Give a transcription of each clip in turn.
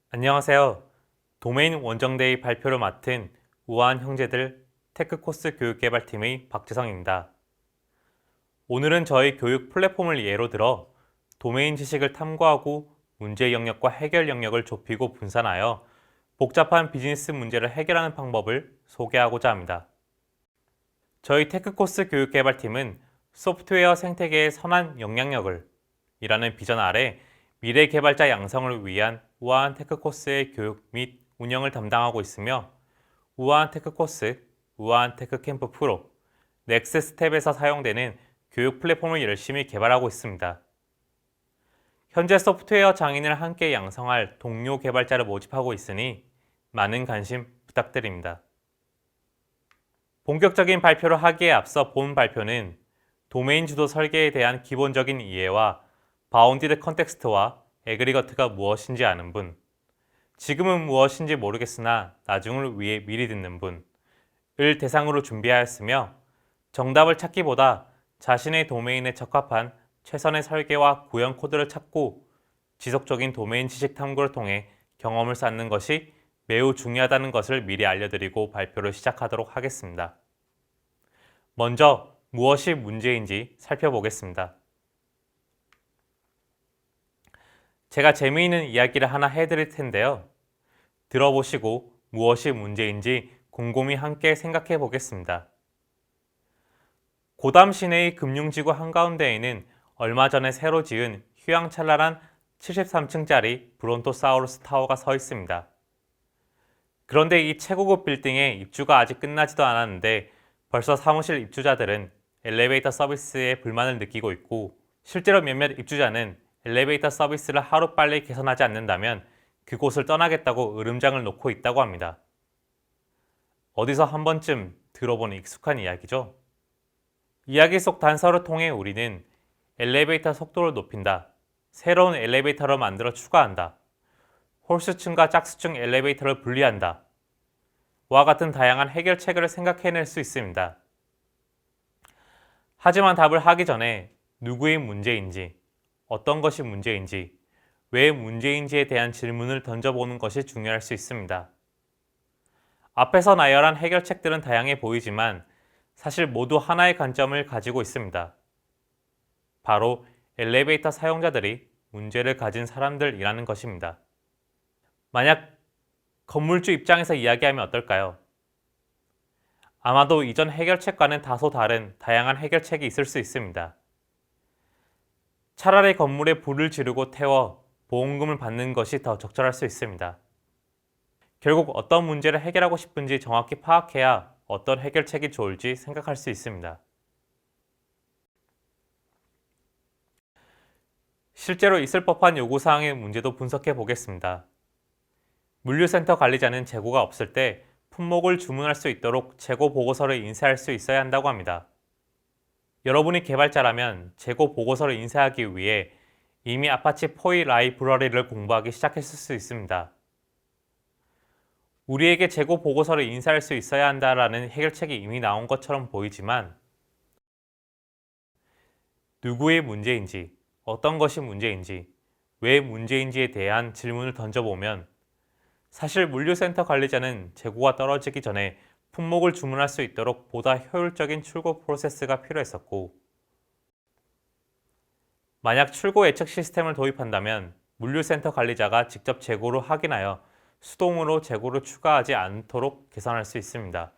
안녕하세요. 도메인 원정대의 발표를 맡은 우아한 형제들 테크코스 교육개발팀의 박재성입니다. 오늘은 저희 교육 플랫폼을 예로 들어 도메인 지식을 탐구하고 문제 영역과 해결 영역을 좁히고 분산하여 복잡한 비즈니스 문제를 해결하는 방법을 소개하고자 합니다. 저희 테크코스 교육개발팀은 소프트웨어 생태계의 선한 영향력을 이라는 비전 아래 미래 개발자 양성을 위한 우아한 테크 코스의 교육 및 운영을 담당하고 있으며 우아한 테크 코스, 우아한 테크 캠프 프로, 넥스 스텝에서 사용되는 교육 플랫폼을 열심히 개발하고 있습니다. 현재 소프트웨어 장인을 함께 양성할 동료 개발자를 모집하고 있으니 많은 관심 부탁드립니다. 본격적인 발표를 하기에 앞서 본 발표는 도메인 주도 설계에 대한 기본적인 이해와 바운디드 컨텍스트와 에그리거트가 무엇인지 아는 분, 지금은 무엇인지 모르겠으나 나중을 위해 미리 듣는 분을 대상으로 준비하였으며 정답을 찾기보다 자신의 도메인에 적합한 최선의 설계와 구현 코드를 찾고 지속적인 도메인 지식 탐구를 통해 경험을 쌓는 것이 매우 중요하다는 것을 미리 알려드리고 발표를 시작하도록 하겠습니다. 먼저 무엇이 문제인지 살펴보겠습니다. 제가 재미있는 이야기를 하나 해드릴 텐데요. 들어보시고 무엇이 문제인지 곰곰이 함께 생각해 보겠습니다. 고담 시내의 금융지구 한가운데에는 얼마 전에 새로 지은 휘황찬란한 73층짜리 브론토사우루스 타워가 서 있습니다. 그런데 이 최고급 빌딩에 입주가 아직 끝나지도 않았는데 벌써 사무실 입주자들은 엘리베이터 서비스에 불만을 느끼고 있고 실제로 몇몇 입주자는 엘리베이터 서비스를 하루빨리 개선하지 않는다면 그곳을 떠나겠다고 으름장을 놓고 있다고 합니다. 어디서 한 번쯤 들어본 익숙한 이야기죠? 이야기 속 단서를 통해 우리는 엘리베이터 속도를 높인다, 새로운 엘리베이터를 만들어 추가한다, 홀수층과 짝수층 엘리베이터를 분리한다, 와 같은 다양한 해결책을 생각해낼 수 있습니다. 하지만 답을 하기 전에 누구의 문제인지, 어떤 것이 문제인지, 왜 문제인지에 대한 질문을 던져보는 것이 중요할 수 있습니다. 앞에서 나열한 해결책들은 다양해 보이지만 사실 모두 하나의 관점을 가지고 있습니다. 바로 엘리베이터 사용자들이 문제를 가진 사람들이라는 것입니다. 만약 건물주 입장에서 이야기하면 어떨까요? 아마도 이전 해결책과는 다소 다른 다양한 해결책이 있을 수 있습니다. 차라리 건물에 불을 지르고 태워 보험금을 받는 것이 더 적절할 수 있습니다. 결국 어떤 문제를 해결하고 싶은지 정확히 파악해야 어떤 해결책이 좋을지 생각할 수 있습니다. 실제로 있을 법한 요구사항의 문제도 분석해 보겠습니다. 물류센터 관리자는 재고가 없을 때 품목을 주문할 수 있도록 재고 보고서를 인쇄할 수 있어야 한다고 합니다. 여러분이 개발자라면 재고 보고서를 인쇄하기 위해 이미 아파치 포이 라이브러리를 공부하기 시작했을 수 있습니다. 우리에게 재고 보고서를 인쇄할 수 있어야 한다라는 해결책이 이미 나온 것처럼 보이지만 누구의 문제인지, 어떤 것이 문제인지, 왜 문제인지에 대한 질문을 던져보면 사실 물류센터 관리자는 재고가 떨어지기 전에 품목을 주문할 수 있도록 보다 효율적인 출고 프로세스가 필요했었고 만약 출고 예측 시스템을 도입한다면 물류센터 관리자가 직접 재고를 확인하여 수동으로 재고를 추가하지 않도록 개선할 수 있습니다.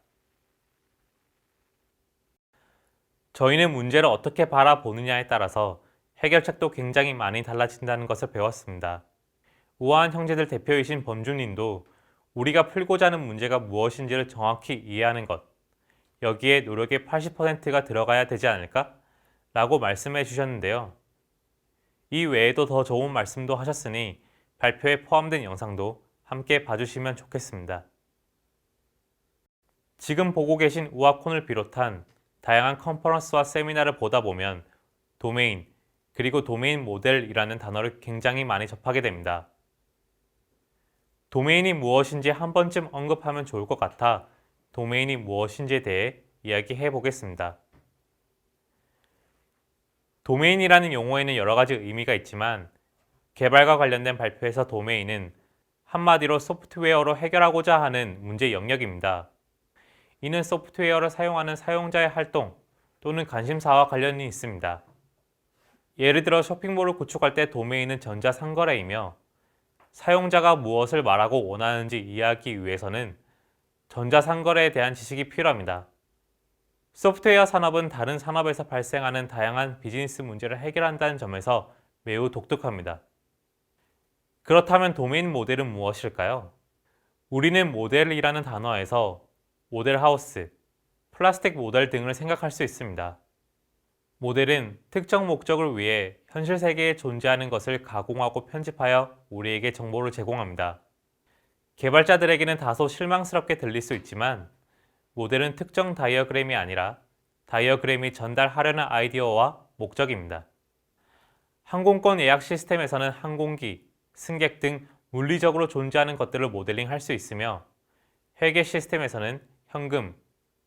저희는 문제를 어떻게 바라보느냐에 따라서 해결책도 굉장히 많이 달라진다는 것을 배웠습니다. 우아한 형제들 대표이신 범준님도 우리가 풀고자 하는 문제가 무엇인지를 정확히 이해하는 것, 여기에 노력의 80%가 들어가야 되지 않을까? 라고 말씀해 주셨는데요. 이 외에도 더 좋은 말씀도 하셨으니 발표에 포함된 영상도 함께 봐주시면 좋겠습니다. 지금 보고 계신 우아콘을 비롯한 다양한 컨퍼런스와 세미나를 보다 보면 도메인, 그리고 도메인 모델이라는 단어를 굉장히 많이 접하게 됩니다. 도메인이 무엇인지 한 번쯤 언급하면 좋을 것 같아 도메인이 무엇인지에 대해 이야기해 보겠습니다. 도메인이라는 용어에는 여러 가지 의미가 있지만 개발과 관련된 발표에서 도메인은 한마디로 소프트웨어로 해결하고자 하는 문제 영역입니다. 이는 소프트웨어를 사용하는 사용자의 활동 또는 관심사와 관련이 있습니다. 예를 들어 쇼핑몰을 구축할 때 도메인은 전자상거래이며 사용자가 무엇을 말하고 원하는지 이해하기 위해서는 전자상거래에 대한 지식이 필요합니다. 소프트웨어 산업은 다른 산업에서 발생하는 다양한 비즈니스 문제를 해결한다는 점에서 매우 독특합니다. 그렇다면 도메인 모델은 무엇일까요? 우리는 모델이라는 단어에서 모델하우스, 플라스틱 모델 등을 생각할 수 있습니다. 모델은 특정 목적을 위해 현실 세계에 존재하는 것을 가공하고 편집하여 우리에게 정보를 제공합니다. 개발자들에게는 다소 실망스럽게 들릴 수 있지만 모델은 특정 다이어그램이 아니라 다이어그램이 전달하려는 아이디어와 목적입니다. 항공권 예약 시스템에서는 항공기, 승객 등 물리적으로 존재하는 것들을 모델링할 수 있으며 회계 시스템에서는 현금,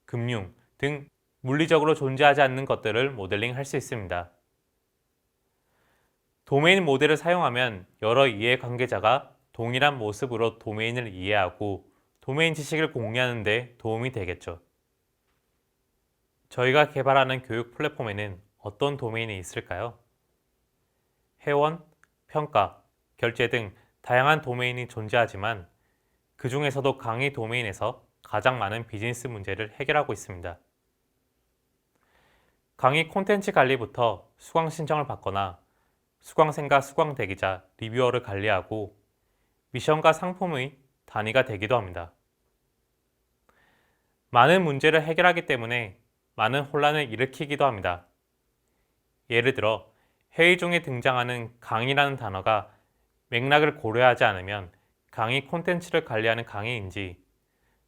금융 등 물리적으로 존재하지 않는 것들을 모델링할 수 있습니다. 도메인 모델을 사용하면 여러 이해관계자가 동일한 모습으로 도메인을 이해하고 도메인 지식을 공유하는 데 도움이 되겠죠. 저희가 개발하는 교육 플랫폼에는 어떤 도메인이 있을까요? 회원, 평가, 결제 등 다양한 도메인이 존재하지만 그 중에서도 강의 도메인에서 가장 많은 비즈니스 문제를 해결하고 있습니다. 강의 콘텐츠 관리부터 수강 신청을 받거나 수강생과 수강 대기자, 리뷰어를 관리하고 미션과 상품의 단위가 되기도 합니다. 많은 문제를 해결하기 때문에 많은 혼란을 일으키기도 합니다. 예를 들어 회의 중에 등장하는 강의라는 단어가 맥락을 고려하지 않으면 강의 콘텐츠를 관리하는 강의인지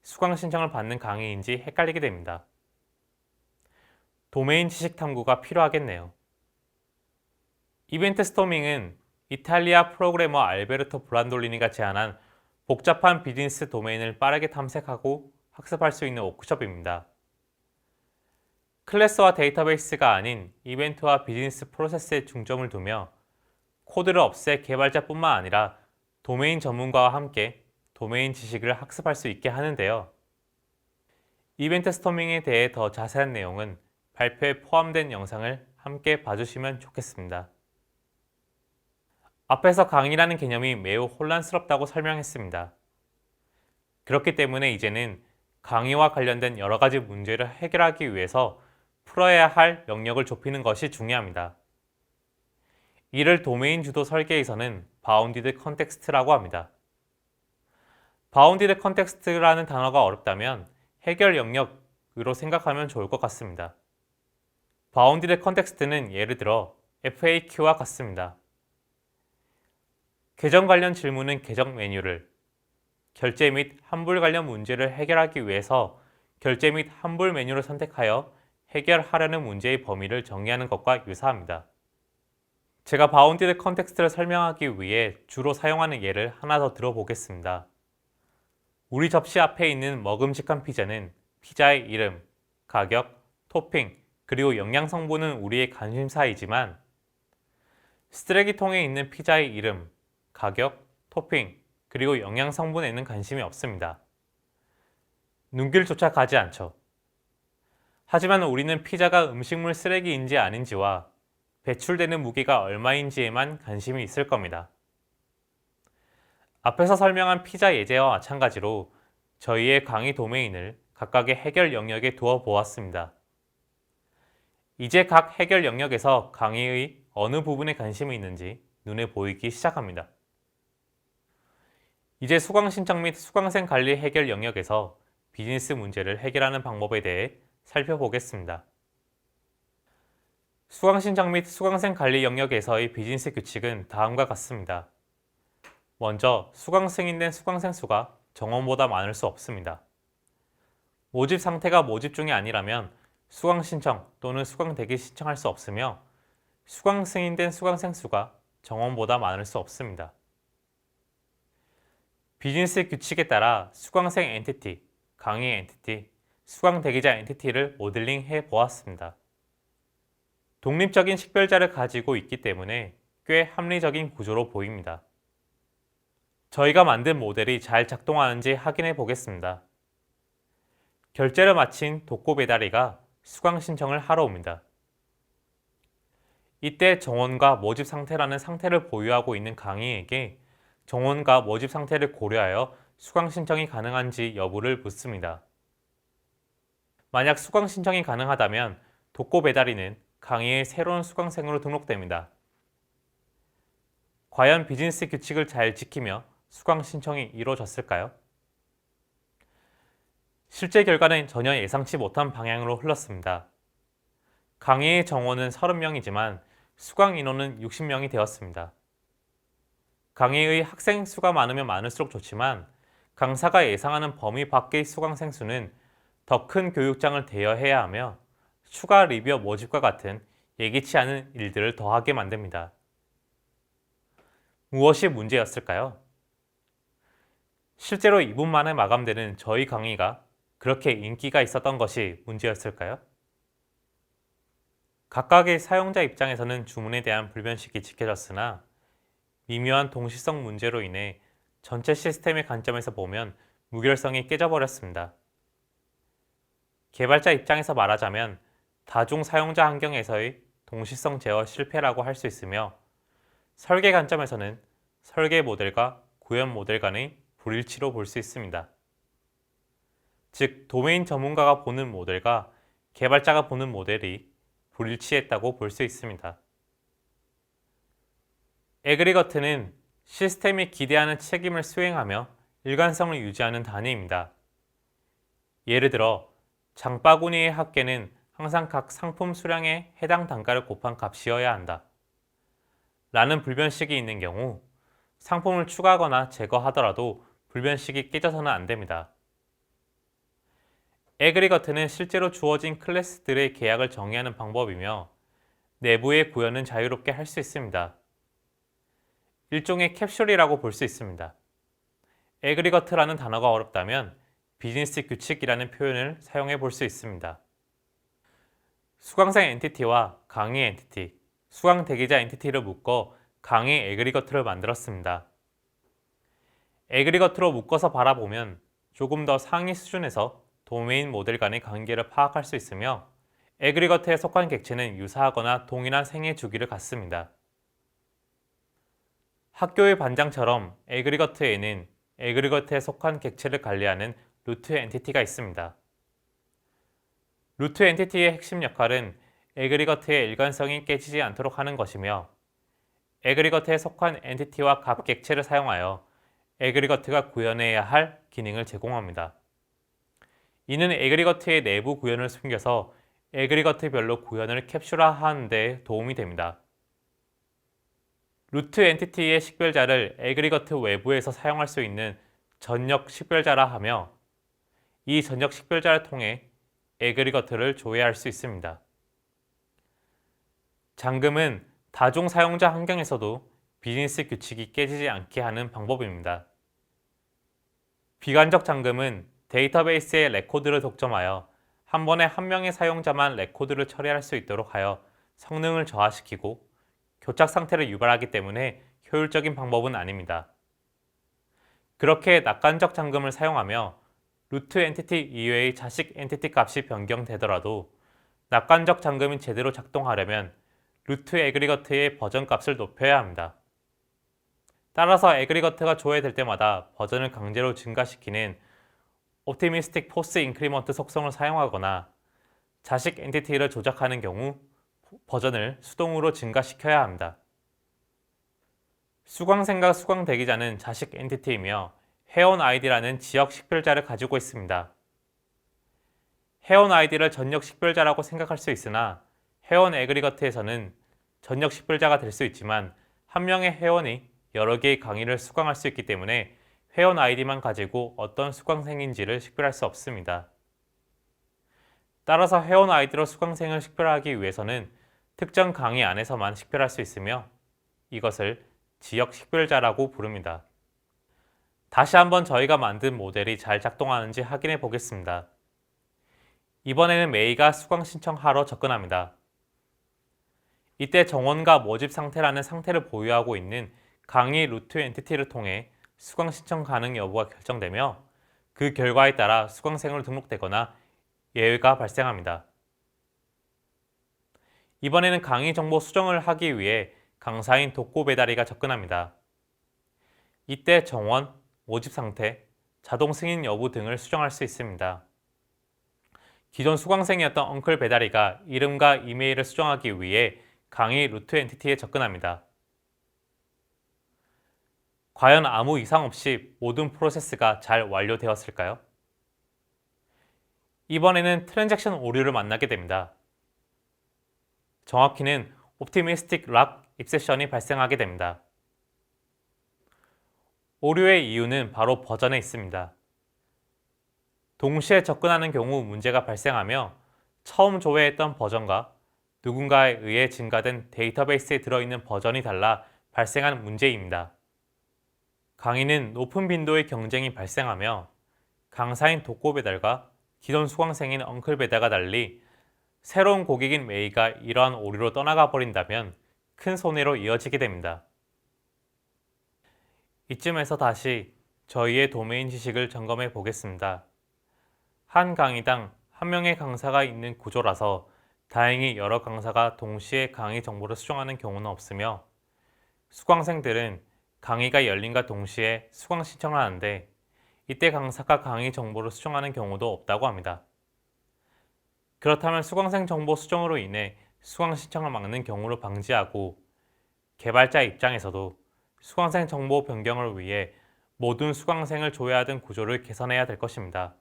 수강 신청을 받는 강의인지 헷갈리게 됩니다. 도메인 지식 탐구가 필요하겠네요. 이벤트 스토밍은 이탈리아 프로그래머 알베르토 브란돌리니가 제안한 복잡한 비즈니스 도메인을 빠르게 탐색하고 학습할 수 있는 워크숍입니다. 클래스와 데이터베이스가 아닌 이벤트와 비즈니스 프로세스에 중점을 두며 코드를 없애 개발자뿐만 아니라 도메인 전문가와 함께 도메인 지식을 학습할 수 있게 하는데요. 이벤트 스토밍에 대해 더 자세한 내용은 발표에 포함된 영상을 함께 봐주시면 좋겠습니다. 앞에서 강의라는 개념이 매우 혼란스럽다고 설명했습니다. 그렇기 때문에 이제는 강의와 관련된 여러 가지 문제를 해결하기 위해서 풀어야 할 영역을 좁히는 것이 중요합니다. 이를 도메인 주도 설계에서는 바운디드 컨텍스트라고 합니다. 바운디드 컨텍스트라는 단어가 어렵다면 해결 영역으로 생각하면 좋을 것 같습니다. 바운디드 컨텍스트는 예를 들어 FAQ와 같습니다. 계정 관련 질문은 계정 메뉴를, 결제 및 환불 관련 문제를 해결하기 위해서 결제 및 환불 메뉴를 선택하여 해결하려는 문제의 범위를 정의하는 것과 유사합니다. 제가 바운디드 컨텍스트를 설명하기 위해 주로 사용하는 예를 하나 더 들어보겠습니다. 우리 접시 앞에 있는 먹음직한 피자는 피자의 이름, 가격, 토핑, 그리고 영양 성분은 우리의 관심사이지만 쓰레기통에 있는 피자의 이름, 가격, 토핑, 그리고 영양 성분에는 관심이 없습니다. 눈길조차 가지 않죠. 하지만 우리는 피자가 음식물 쓰레기인지 아닌지와 배출되는 무게가 얼마인지에만 관심이 있을 겁니다. 앞에서 설명한 피자 예제와 마찬가지로 저희의 강의 도메인을 각각의 해결 영역에 두어 보았습니다. 이제 각 해결 영역에서 강의의 어느 부분에 관심이 있는지 눈에 보이기 시작합니다. 이제 수강 신청 및 수강생 관리 해결 영역에서 비즈니스 문제를 해결하는 방법에 대해 살펴보겠습니다. 수강 신청 및 수강생 관리 영역에서의 비즈니스 규칙은 다음과 같습니다. 먼저 수강 승인된 수강생 수가 정원보다 많을 수 없습니다. 모집 상태가 모집 중이 아니라면 수강 신청 또는 수강 대기 신청할 수 없으며 수강 승인된 수강생 수가 정원보다 많을 수 없습니다. 비즈니스 규칙에 따라 수강생 엔티티, 강의 엔티티, 수강 대기자 엔티티를 모델링해 보았습니다. 독립적인 식별자를 가지고 있기 때문에 꽤 합리적인 구조로 보입니다. 저희가 만든 모델이 잘 작동하는지 확인해 보겠습니다. 결제를 마친 독고 배달이가 수강 신청을 하러 옵니다. 이때 정원과 모집 상태라는 상태를 보유하고 있는 강희에게 정원과 모집 상태를 고려하여 수강 신청이 가능한지 여부를 묻습니다. 만약 수강 신청이 가능하다면 독고 배달이는 강희의 새로운 수강생으로 등록됩니다. 과연 비즈니스 규칙을 잘 지키며 수강 신청이 이루어졌을까요? 실제 결과는 전혀 예상치 못한 방향으로 흘렀습니다. 강의의 정원은 30명이지만 수강 인원은 60명이 되었습니다. 강의의 학생 수가 많으면 많을수록 좋지만 강사가 예상하는 범위 밖의 수강생 수는 더 큰 교육장을 대여해야 하며 추가 리뷰어 모집과 같은 예기치 않은 일들을 더하게 만듭니다. 무엇이 문제였을까요? 실제로 2분 만에 마감되는 저희 강의가 그렇게 인기가 있었던 것이 문제였을까요? 각각의 사용자 입장에서는 주문에 대한 불변식이 지켜졌으나 미묘한 동시성 문제로 인해 전체 시스템의 관점에서 보면 무결성이 깨져버렸습니다. 개발자 입장에서 말하자면 다중 사용자 환경에서의 동시성 제어 실패라고 할 수 있으며 설계 관점에서는 설계 모델과 구현 모델 간의 불일치로 볼 수 있습니다. 즉, 도메인 전문가가 보는 모델과 개발자가 보는 모델이 불일치했다고 볼 수 있습니다. 에그리거트는 시스템이 기대하는 책임을 수행하며 일관성을 유지하는 단위입니다. 예를 들어 장바구니의 합계는 항상 각 상품 수량에 해당 단가를 곱한 값이어야 한다. 라는 불변식이 있는 경우 상품을 추가하거나 제거하더라도 불변식이 깨져서는 안 됩니다. 에그리거트는 실제로 주어진 클래스들의 계약을 정의하는 방법이며 내부의 구현은 자유롭게 할 수 있습니다. 일종의 캡슐이라고 볼 수 있습니다. 에그리거트라는 단어가 어렵다면 비즈니스 규칙이라는 표현을 사용해 볼 수 있습니다. 수강생 엔티티와 강의 엔티티, 수강 대기자 엔티티를 묶어 강의 에그리거트를 만들었습니다. 에그리거트로 묶어서 바라보면 조금 더 상위 수준에서 도메인 모델 간의 관계를 파악할 수 있으며 에그리거트에 속한 객체는 유사하거나 동일한 생애 주기를 갖습니다. 학교의 반장처럼 에그리거트에는 에그리거트에 속한 객체를 관리하는 루트 엔티티가 있습니다. 루트 엔티티의 핵심 역할은 에그리거트의 일관성이 깨지지 않도록 하는 것이며 에그리거트에 속한 엔티티와 각 객체를 사용하여 에그리거트가 구현해야 할 기능을 제공합니다. 이는 에그리거트의 내부 구현을 숨겨서 에그리거트별로 구현을 캡슐화하는 데 도움이 됩니다. 루트 엔티티의 식별자를 에그리거트 외부에서 사용할 수 있는 전역 식별자라 하며 이 전역 식별자를 통해 에그리거트를 조회할 수 있습니다. 잠금은 다중 사용자 환경에서도 비즈니스 규칙이 깨지지 않게 하는 방법입니다. 비관적 잠금은 데이터베이스의 레코드를 독점하여 한 번에 한 명의 사용자만 레코드를 처리할 수 있도록 하여 성능을 저하시키고 교착 상태를 유발하기 때문에 효율적인 방법은 아닙니다. 그렇게 낙관적 잠금을 사용하며 루트 엔티티 이외의 자식 엔티티 값이 변경되더라도 낙관적 잠금이 제대로 작동하려면 루트 에그리거트의 버전 값을 높여야 합니다. 따라서 에그리거트가 조회될 때마다 버전을 강제로 증가시키는 옵티미스틱 포스 인크리먼트 속성을 사용하거나 자식 엔티티를 조작하는 경우 버전을 수동으로 증가시켜야 합니다. 수강생과 수강 대기자는 자식 엔티티이며 회원 아이디라는 지역 식별자를 가지고 있습니다. 회원 아이디를 전역 식별자라고 생각할 수 있으나 회원 에그리거트에서는 전역 식별자가 될 수 있지만 한 명의 회원이 여러 개의 강의를 수강할 수 있기 때문에 회원 아이디만 가지고 어떤 수강생인지를 식별할 수 없습니다. 따라서 회원 아이디로 수강생을 식별하기 위해서는 특정 강의 안에서만 식별할 수 있으며 이것을 지역 식별자라고 부릅니다. 다시 한번 저희가 만든 모델이 잘 작동하는지 확인해 보겠습니다. 이번에는 메이가 수강 신청하러 접근합니다. 이때 정원과 모집 상태라는 상태를 보유하고 있는 강의 루트 엔티티를 통해 수강 신청 가능 여부가 결정되며 그 결과에 따라 수강생으로 등록되거나 예외가 발생합니다. 이번에는 강의 정보 수정을 하기 위해 강사인 독고 배달이가 접근합니다. 이때 정원, 모집 상태, 자동 승인 여부 등을 수정할 수 있습니다. 기존 수강생이었던 엉클 배달이가 이름과 이메일을 수정하기 위해 강의 루트 엔티티에 접근합니다. 과연 아무 이상 없이 모든 프로세스가 잘 완료되었을까요? 이번에는 트랜잭션 오류를 만나게 됩니다. 정확히는 옵티미스틱 락 입세션이 발생하게 됩니다. 오류의 이유는 바로 버전에 있습니다. 동시에 접근하는 경우 문제가 발생하며 처음 조회했던 버전과 누군가에 의해 증가된 데이터베이스에 들어있는 버전이 달라 발생한 문제입니다. 강의는 높은 빈도의 경쟁이 발생하며 강사인 독고 배달과 기존 수강생인 엉클 배달과 달리 새로운 고객인 메이가 이러한 오류로 떠나가 버린다면 큰 손해로 이어지게 됩니다. 이쯤에서 다시 저희의 도메인 지식을 점검해 보겠습니다. 한 강의당 한 명의 강사가 있는 구조라서 다행히 여러 강사가 동시에 강의 정보를 수정하는 경우는 없으며 수강생들은 강의가 열린과 동시에 수강 신청을 하는데 이때 강사가 강의 정보를 수정하는 경우도 없다고 합니다. 그렇다면 수강생 정보 수정으로 인해 수강 신청을 막는 경우를 방지하고 개발자 입장에서도 수강생 정보 변경을 위해 모든 수강생을 조회하던 구조를 개선해야 될 것입니다.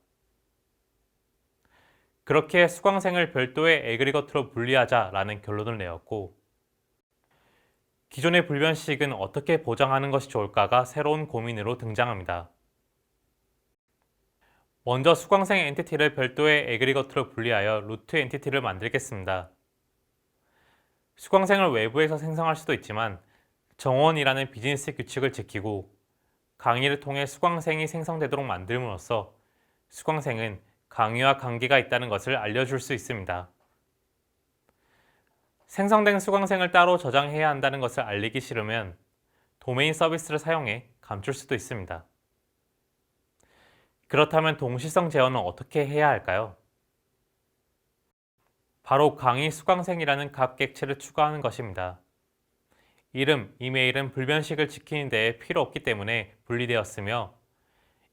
그렇게 수강생을 별도의 에그리거트로 분리하자라는 결론을 내었고 기존의 불변식은 어떻게 보장하는 것이 좋을까가 새로운 고민으로 등장합니다. 먼저 수강생 엔티티를 별도의 에그리거트로 분리하여 루트 엔티티를 만들겠습니다. 수강생을 외부에서 생성할 수도 있지만 정원이라는 비즈니스 규칙을 지키고 강의를 통해 수강생이 생성되도록 만듦으로써 수강생은 강의와 관계가 있다는 것을 알려줄 수 있습니다. 생성된 수강생을 따로 저장해야 한다는 것을 알리기 싫으면 도메인 서비스를 사용해 감출 수도 있습니다. 그렇다면 동시성 제어는 어떻게 해야 할까요? 바로 강의 수강생이라는 값 객체를 추가하는 것입니다. 이름, 이메일은 불변식을 지키는 데에 필요 없기 때문에 분리되었으며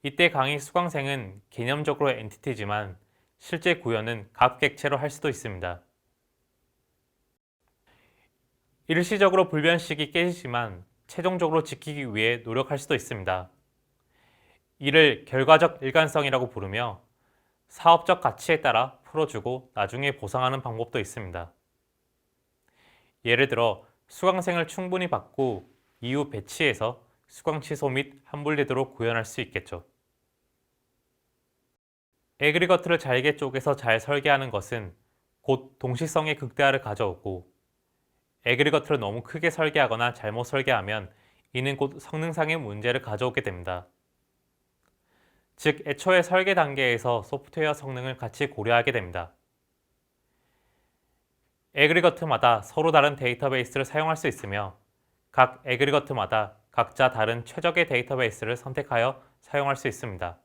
이때 강의 수강생은 개념적으로 엔티티지만 실제 구현은 값 객체로 할 수도 있습니다. 일시적으로 불변식이 깨지지만 최종적으로 지키기 위해 노력할 수도 있습니다. 이를 결과적 일관성이라고 부르며 사업적 가치에 따라 풀어주고 나중에 보상하는 방법도 있습니다. 예를 들어 수강생을 충분히 받고 이후 배치해서 수강 취소 및 환불되도록 구현할 수 있겠죠. 에그리거트를 잘게 쪼개서 잘 설계하는 것은 곧 동시성의 극대화를 가져오고 에그리거트를 너무 크게 설계하거나 잘못 설계하면 이는 곧 성능상의 문제를 가져오게 됩니다. 즉 애초에 설계 단계에서 소프트웨어 성능을 같이 고려하게 됩니다. 에그리거트마다 서로 다른 데이터베이스를 사용할 수 있으며 각 에그리거트마다 각자 다른 최적의 데이터베이스를 선택하여 사용할 수 있습니다.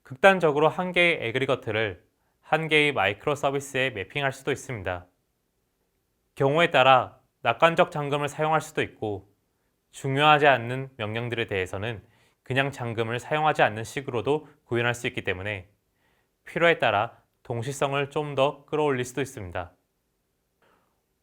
극단적으로 한 개의 에그리거트를 한 개의 마이크로 서비스에 매핑할 수도 있습니다. 경우에 따라 낙관적 잠금을 사용할 수도 있고 중요하지 않는 명령들에 대해서는 그냥 잠금을 사용하지 않는 식으로도 구현할 수 있기 때문에 필요에 따라 동시성을 좀 더 끌어올릴 수도 있습니다.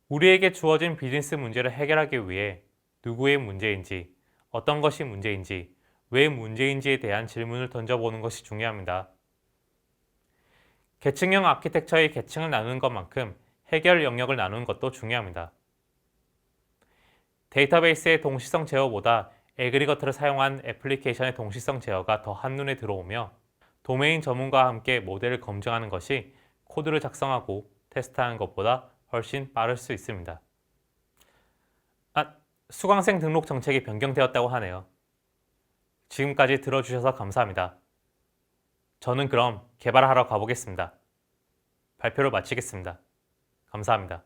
우리에게 주어진 비즈니스 문제를 해결하기 위해 누구의 문제인지, 어떤 것이 문제인지, 왜 문제인지에 대한 질문을 던져보는 것이 중요합니다. 계층형 아키텍처의 계층을 나누는 것만큼 해결 영역을 나누는 것도 중요합니다. 데이터베이스의 동시성 제어보다 에그리거트를 사용한 애플리케이션의 동시성 제어가 더 한눈에 들어오며 도메인 전문가와 함께 모델을 검증하는 것이 코드를 작성하고 테스트하는 것보다 훨씬 빠를 수 있습니다. 수강생 등록 정책이 변경되었다고 하네요. 지금까지 들어주셔서 감사합니다. 저는 그럼 개발하러 가보겠습니다. 발표를 마치겠습니다. 감사합니다.